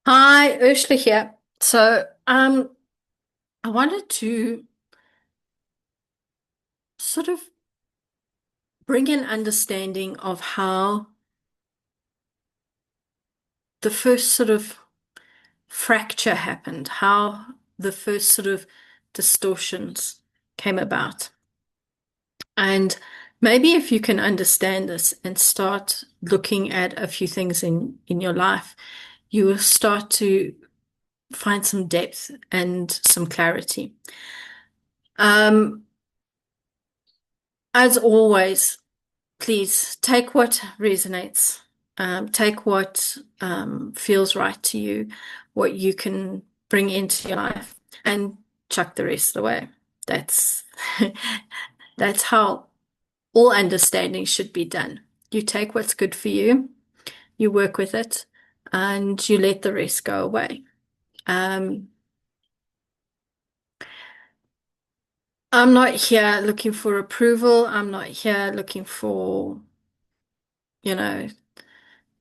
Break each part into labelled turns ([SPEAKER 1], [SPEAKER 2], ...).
[SPEAKER 1] Hi, Ursula here. I wanted to sort of bring an understanding of how the first sort of fracture happened, how the first sort of distortions came about. And maybe if you can understand this and start looking at a few things in your life, you will start to find some depth and some clarity. Um, as always, please take what resonates, take what feels right to you, what you can bring into your life, and chuck the rest away. That's that's how all understanding should be done. You take what's good for you, you work with it, and you let the rest go away. Um, I'm not here looking for approval. I'm not here looking for, you know,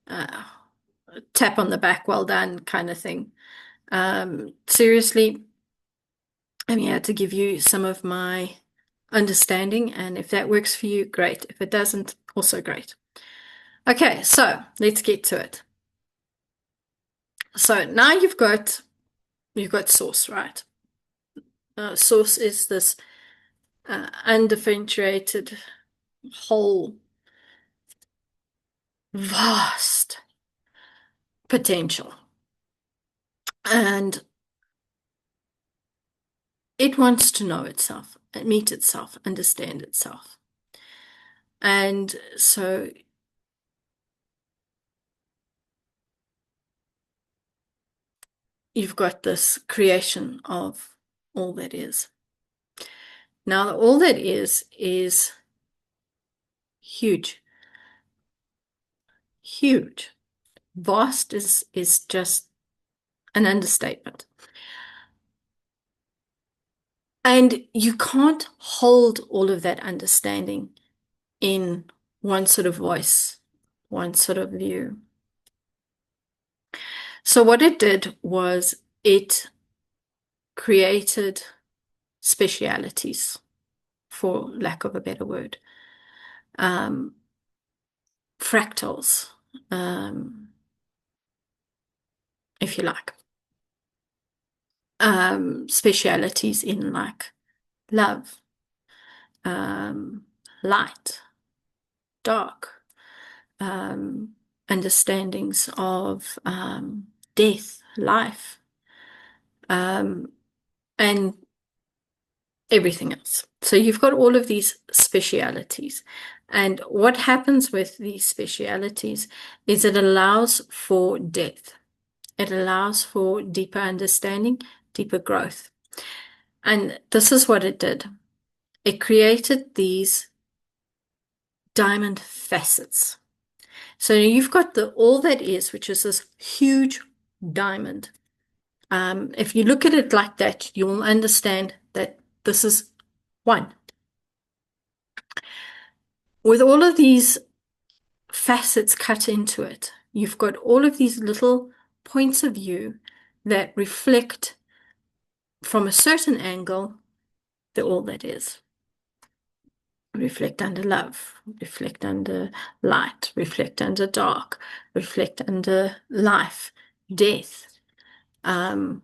[SPEAKER 1] uh, tap on the back, well done kind of thing. Seriously, I'm here to give you some of my understanding, and if that works for you, great. If it doesn't, also great. Okay, so let's get to it. So now you've got source, right? Source is this undifferentiated whole vast potential, and it wants to know itself, meet itself, understand itself. And so you've got this creation of all that is. Now, all that is huge, huge. Vast is just an understatement. And you can't hold all of that understanding in one sort of voice, one sort of view. So what it did was it created specialities, for lack of a better word, um, fractals, um, if you like, specialities in like love, um, light, dark, um, understandings of death, life, um, and everything else. So you've got all of these specialities. And what happens with these specialities is it allows for depth. It allows for deeper understanding, deeper growth. And this is what it did. It created these diamond facets. So you've got the all that is, which is this huge diamond. If you look at it like that, you'll understand that this is one. With all of these facets cut into it, you've got all of these little points of view that reflect from a certain angle the all that is. Reflect under love, reflect under light, reflect under dark, reflect under life, death, um,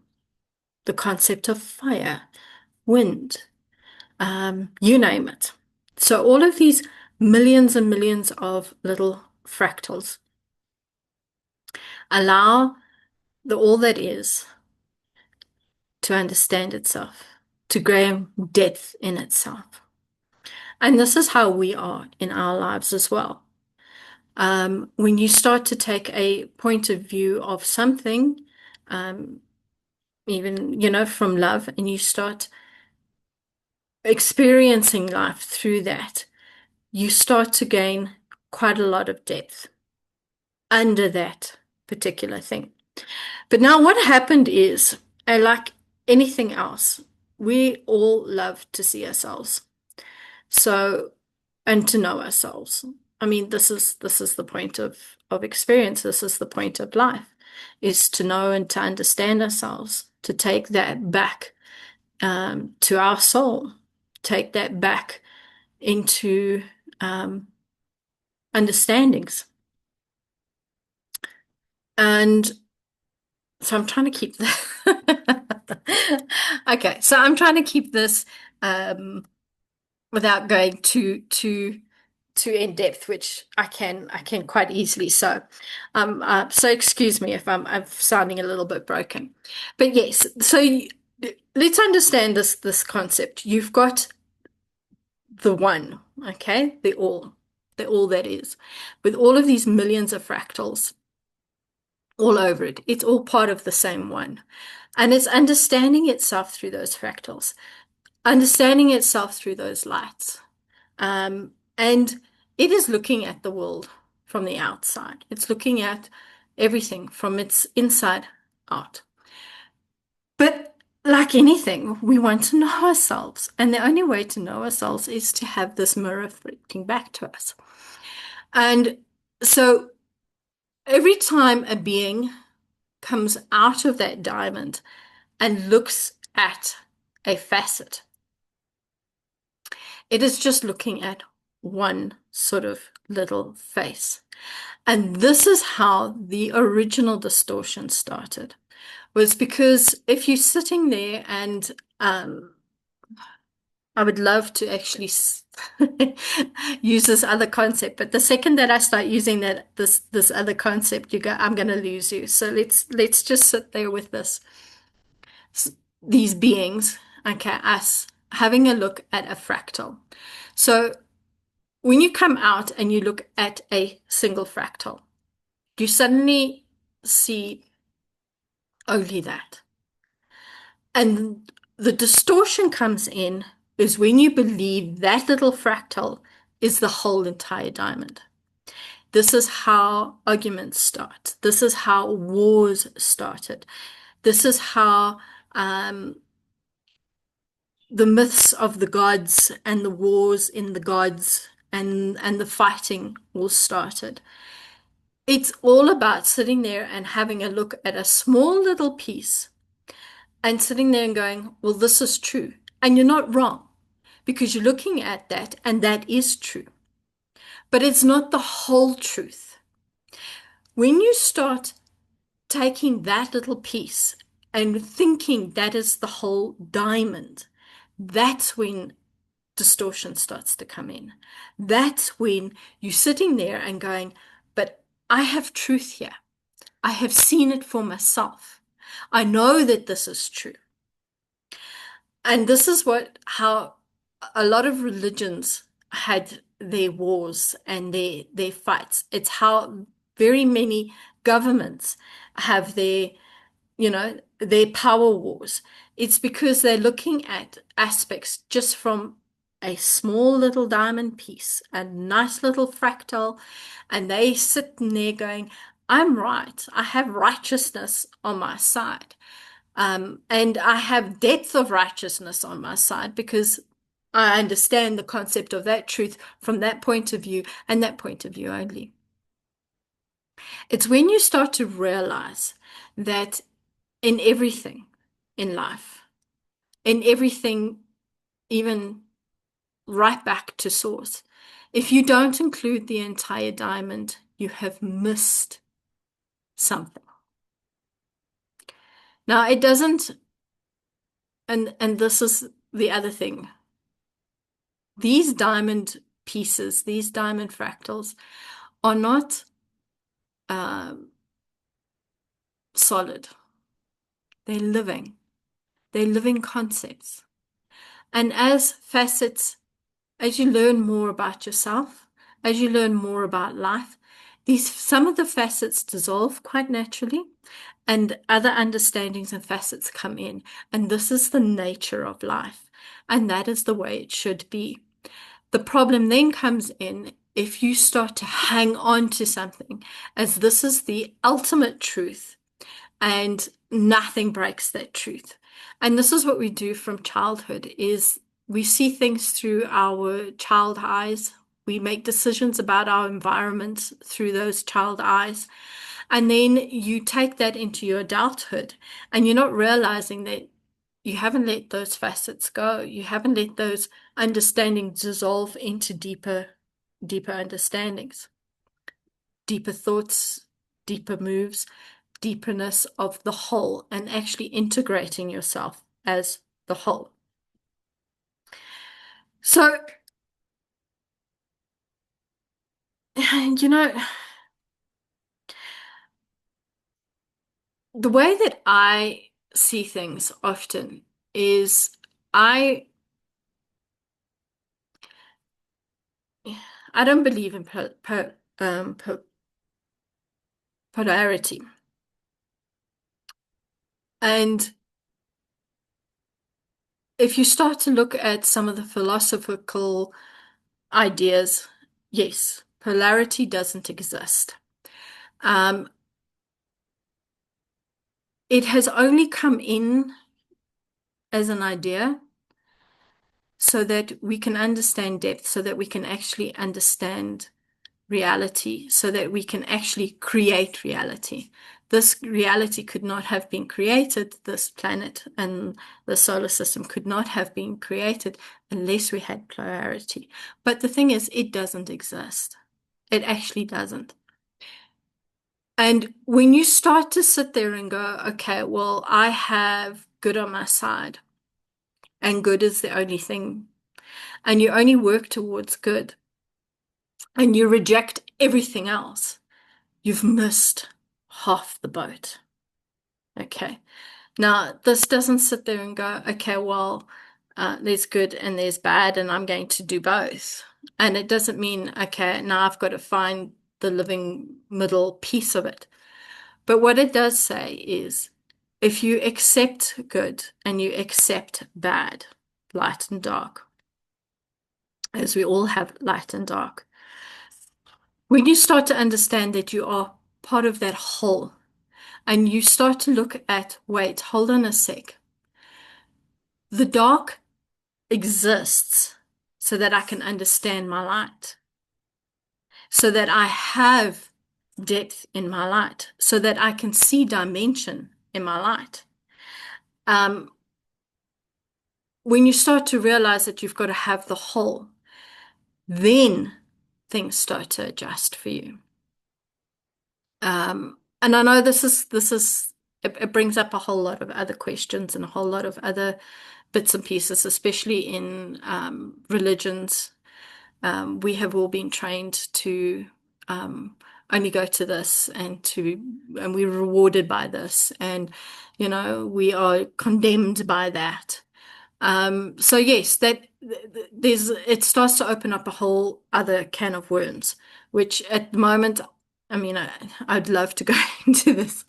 [SPEAKER 1] the concept of fire, wind, you name it. So all of these millions and millions of little fractals allow the all that is to understand itself, to gain depth in itself. And this is how we are in our lives as well. When you start to take a point of view of something, um, even, from love, and you start experiencing life through that, you start to gain quite a lot of depth under that particular thing. But now what happened is, like anything else, we all love to see ourselves. So, and to know ourselves. I mean, this is the point of experience. This is the point of life. is to know and to understand ourselves, to take that back to our soul, take that back into um, understandings. And so I'm trying to keep that. Okay, so I'm trying to keep this without going too in depth, which I can quite easily. So, so excuse me if I'm sounding a little bit broken, but yes. So let's understand this concept. You've got the one, okay, the all that is, with all of these millions of fractals all over it. It's all part of the same one, and it's understanding itself through those fractals, understanding itself through those lights. And it is looking at the world from the outside. It's looking at everything from its inside out. But like anything, we want to know ourselves. And the only way to know ourselves is to have this mirror reflecting back to us. And so every time a being comes out of that diamond and looks at a facet, it is just looking at one sort of little face. And this is how the original distortion started, was because if you're sitting there and I would love to actually use this other concept, but the second that I start using this other concept, you go, I'm going to lose you. So let's just sit there with these beings, okay, us having a look at a fractal. So when you come out and you look at a single fractal, you suddenly see only that. And the distortion comes in is when you believe that little fractal is the whole entire diamond. This is how arguments start. This is how wars started. This is how the myths of the gods and the wars in the gods and the fighting all started. It's all about sitting there and having a look at a small little piece and sitting there and going, well, this is true. And you're not wrong because you're looking at that and that is true. But it's not the whole truth. When you start taking that little piece and thinking that is the whole diamond, that's when distortion starts to come in. That's when you're sitting there and going, but I have truth here. I have seen it for myself. I know that this is true. And this is how a lot of religions had their wars and their fights. It's how very many governments have their power wars. It's because they're looking at aspects just from a small little diamond piece, a nice little fractal, and they sit in there going, I'm right. I have righteousness on my side. And I have depth of righteousness on my side because I understand the concept of that truth from that point of view and that point of view only. It's when you start to realize that in everything in life, in everything, even right back to source, if you don't include the entire diamond, you have missed something. Now, it doesn't, and this is the other thing. These diamond pieces, these diamond fractals, are not solid. They're living. They're living concepts. And as facets, as you learn more about yourself, as you learn more about life, some of the facets dissolve quite naturally, and other understandings and facets come in. And this is the nature of life, and that is the way it should be. The problem then comes in if you start to hang on to something as this is the ultimate truth and nothing breaks that truth. And this is what we do from childhood is we see things through our child eyes. We make decisions about our environments through those child eyes. And then you take that into your adulthood, and you're not realizing that you haven't let those facets go. You haven't let those understandings dissolve into deeper understandings, deeper thoughts, deeper moves, deeperness of the whole, and actually integrating yourself as the whole. So, you know, the way that I see things often is I I don't believe in polarity. And if you start to look at some of the philosophical ideas, yes, polarity doesn't exist. Um, it has only come in as an idea so that we can understand depth, so that we can actually understand reality, so that we can actually create reality. This reality could not have been created, this planet and the solar system could not have been created unless we had polarity. But the thing is, it doesn't exist. It actually doesn't. And when you start to sit there and go, okay, well, I have good on my side, and good is the only thing, and you only work towards good, and you reject everything else, you've missed half the boat. Okay. Now, this doesn't sit there and go, okay, well, there's good and there's bad, and I'm going to do both. And it doesn't mean, okay, now I've got to find the living middle piece of it. But what it does say is if you accept good and you accept bad, light and dark, as we all have light and dark, when you start to understand that you are part of that whole, and you start to look at, wait, hold on a sec. The dark exists so that I can understand my light, so that I have depth in my light, so that I can see dimension in my light. Um, when you start to realize that you've got to have the whole, then things start to adjust for you. And I know it brings up a whole lot of other questions and a whole lot of other bits and pieces, especially in religions. We have all been trained to only go to this and we're rewarded by this, and we are condemned by that. So yes, it starts to open up a whole other can of worms, which at the moment, I mean, I'd love to go into this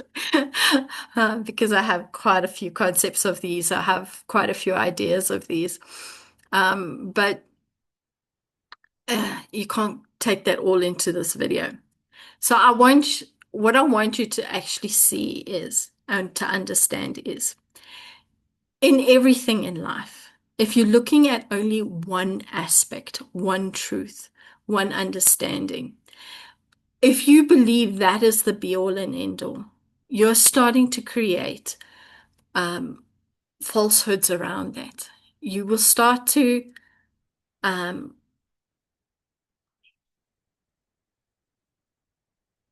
[SPEAKER 1] because I have quite a few concepts of these. I have quite a few ideas of these, but you can't take that all into this video. So what I want you to actually see is, and to understand is, in everything in life, if you're looking at only one aspect, one truth, one understanding, if you believe that is the be all and end all, you're starting to create um, falsehoods around that. You will start to um,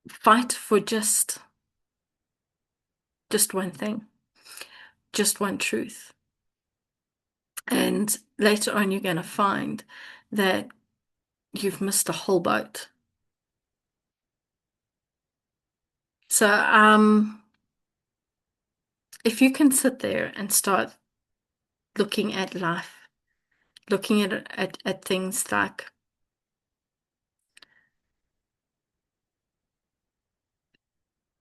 [SPEAKER 1] fight for just one thing, just one truth. And later on, you're going to find that you've missed a whole boat. So, if you can sit there and start looking at life, looking at things like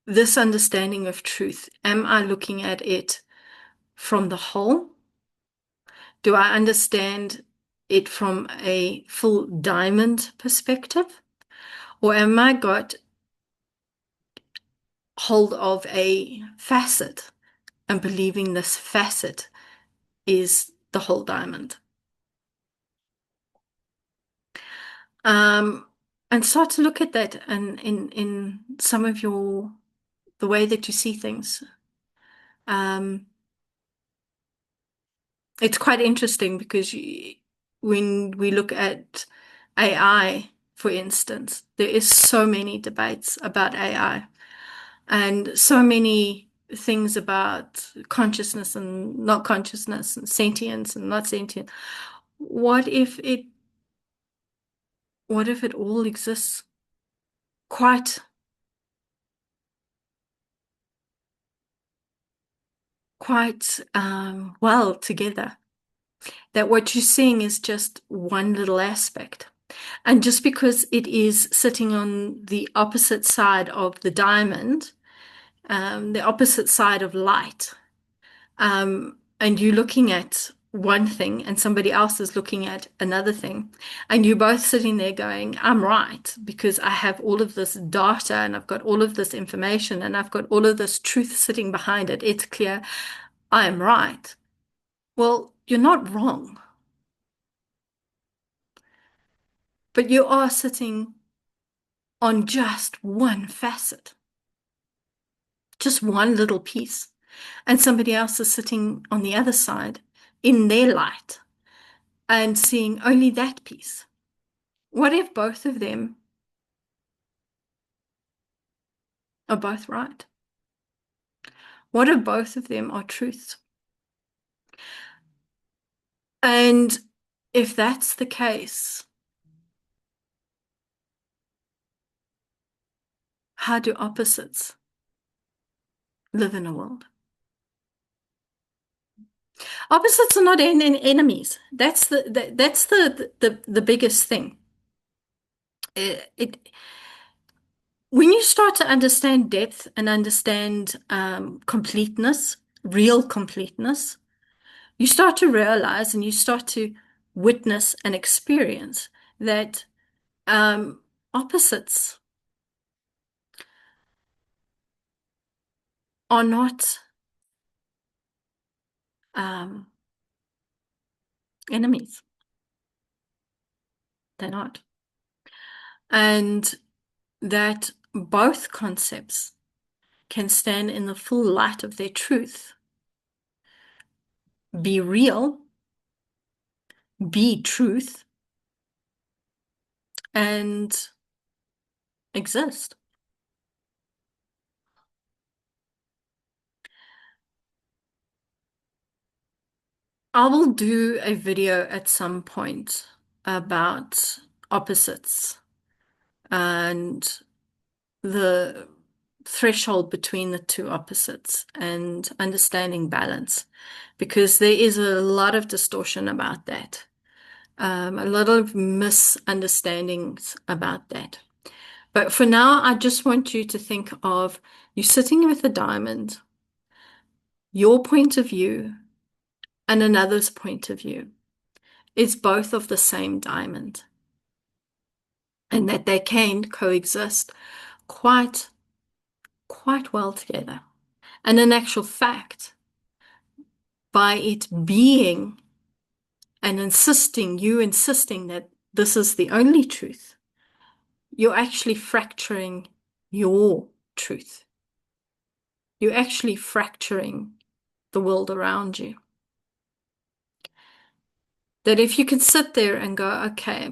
[SPEAKER 1] this understanding of truth, am I looking at it from the whole? Do I understand it from a full diamond perspective? Or am I got hold of a facet and believing this facet is the whole diamond? Um, and start to look at that and in some of your the way that you see things. Um, it's quite interesting because when we look at AI, for instance, there is so many debates about AI and so many things about consciousness and not consciousness and sentience and not sentient. What if it, what if it all exists quite, quite well together? That what you're seeing is just one little aspect. And just because it is sitting on the opposite side of the diamond, the opposite side of light, and you're looking at one thing and somebody else is looking at another thing, and you're both sitting there going, I'm right because I have all of this data and I've got all of this information and I've got all of this truth sitting behind it. It's clear I am right. Well, you're not wrong, but you are sitting on just one facet, just one little piece. And somebody else is sitting on the other side in their light and seeing only that piece. What if both of them are both right? What if both of them are truths? And if that's the case, how do opposites live in a world? Opposites are not enemies. That's the biggest thing. It when you start to understand depth and understand completeness, real completeness, you start to realize and you start to witness and experience that opposites are not um, enemies. They're not. And that both concepts can stand in the full light of their truth, be real, be truth, and exist. I will do a video at some point about opposites and the threshold between the two opposites and understanding balance, because there is a lot of distortion about that, a lot of misunderstandings about that. But for now, I just want you to think of you sitting with a diamond, your point of view, and another's point of view. It's both of the same diamond, and that they can coexist quite, quite well together. And in actual fact, by it being and insisting, you insisting that this is the only truth, you're actually fracturing your truth. You're actually fracturing the world around you. That if you can sit there and go, okay,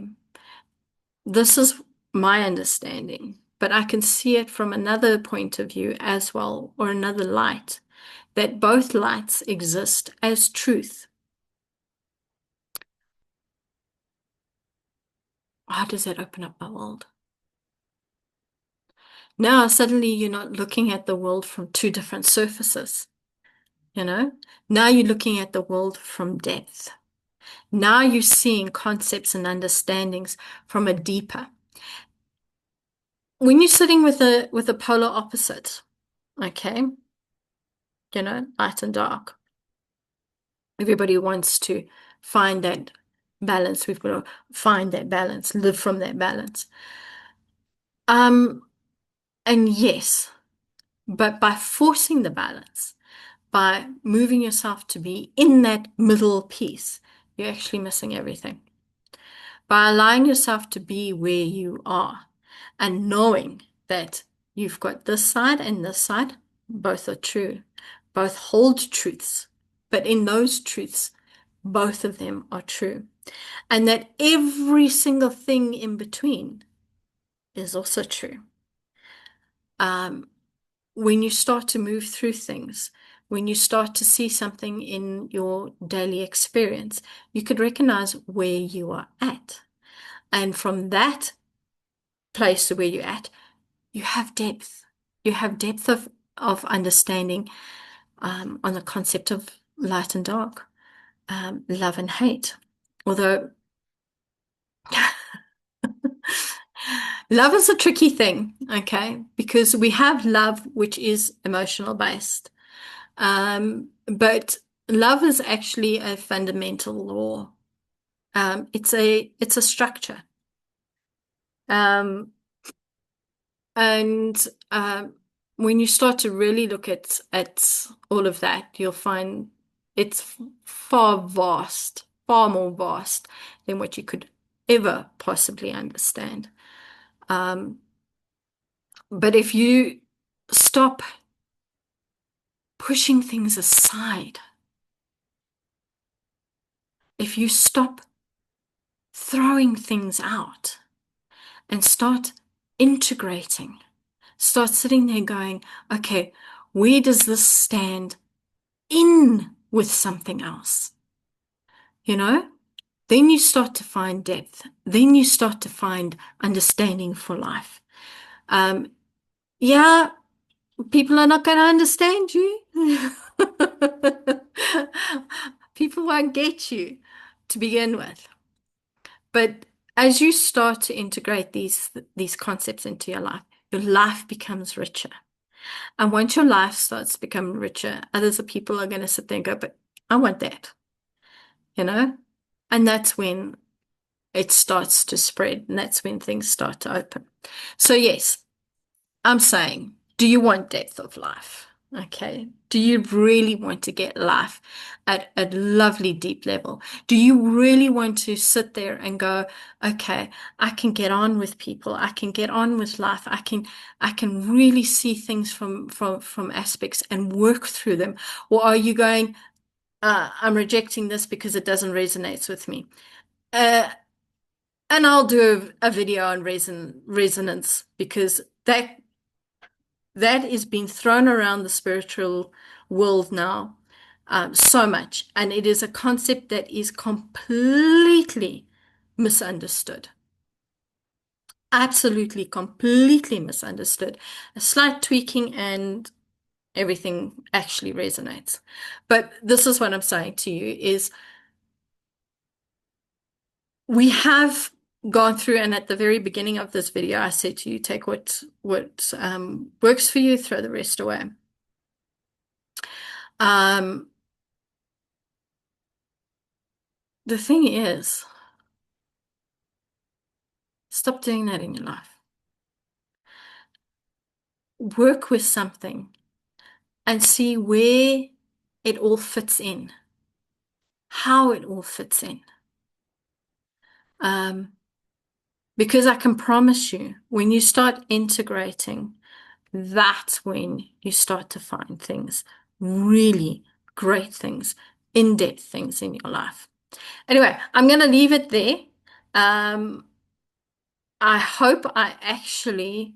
[SPEAKER 1] this is my understanding, but I can see it from another point of view as well, or another light, that both lights exist as truth. How does that open up my world? Now, suddenly you're not looking at the world from two different surfaces, you know? Now you're looking at the world from depth. Now you're seeing concepts and understandings from a deeper. When you're sitting with a polar opposite, okay, light and dark, everybody wants to find that balance. We've got to find that balance, live from that balance. And yes, but by forcing the balance, by moving yourself to be in that middle piece, you're actually missing everything. By allowing yourself to be where you are and knowing that you've got this side and this side, both are true. Both hold truths, but in those truths, both of them are true. And that every single thing in between is also true. Um, when you start to move through things, when you start to see something in your daily experience, you could recognize where you are at. And from that place where you're at, you have depth. You have depth of understanding on the concept of light and dark, love and hate. Although love is a tricky thing, okay? Because we have love, which is emotional based. But love is actually a fundamental law. It's a structure. Um, and when you start to really look at all of that, you'll find it's far vast, far more vast than what you could ever possibly understand. Um, but if you stop pushing things aside, if you stop throwing things out and start integrating, start sitting there going, okay, where does this stand in with something else? You know, then you start to find depth. Then you start to find understanding for life. Um, yeah, people are not going to understand you. People won't get you to begin with. But as you start to integrate these concepts into your life becomes richer. And once your life starts to become richer, others of people are going to sit there and go, but I want that, you know? And that's when it starts to spread, and that's when things start to open. So yes, I'm saying, do you want depth of life? Okay. Do you really want to get life at a lovely deep level? Do you really want to sit there and go, okay, I can get on with people. I can get on with life. I can really see things from aspects and work through them. Or are you going, I'm rejecting this because it doesn't resonate with me? Uh, and I'll do a video on resonance because that is being thrown around the spiritual world now so much. And it is a concept that is completely misunderstood. Absolutely, completely misunderstood. A slight tweaking and everything actually resonates. But this is what I'm saying to you is we have gone through, and at the very beginning of this video, I said to you, take what works for you, throw the rest away. Um, the thing is, stop doing that in your life. Work with something and see where it all fits in, how it all fits in. Um, because I can promise you, when you start integrating, that's when you start to find things, really great things, in-depth things in your life. Anyway, I'm going to leave it there. Um, I hope I actually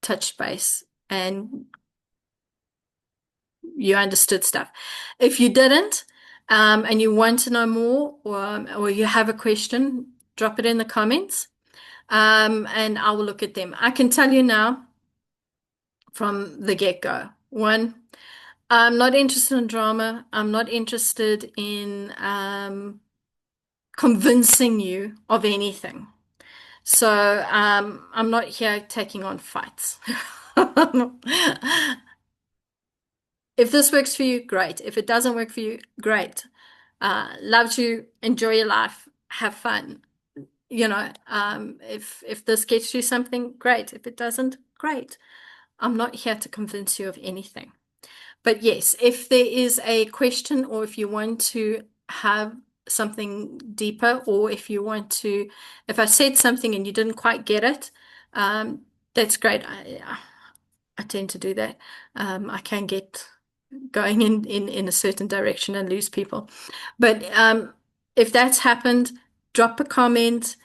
[SPEAKER 1] touched base and you understood stuff. If you didn't, and you want to know more, or you have a question, drop it in the comments, and I will look at them. I can tell you now from the get-go. One, I'm not interested in drama. I'm not interested in convincing you of anything. So I'm not here taking on fights. If this works for you, great. If it doesn't work for you, great. Loves you, enjoy your life, have fun. If this gets you something, great. If it doesn't, great. I'm not here to convince you of anything. But yes, if there is a question or if you want to have something deeper, or if I said something and you didn't quite get it, that's great. I tend to do that. I can get going in a certain direction and lose people. But if that's happened, drop a comment,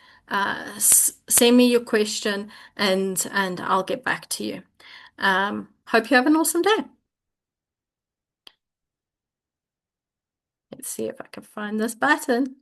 [SPEAKER 1] send me your question, and I'll get back to you. Hope you have an awesome day. Let's see if I can find this button.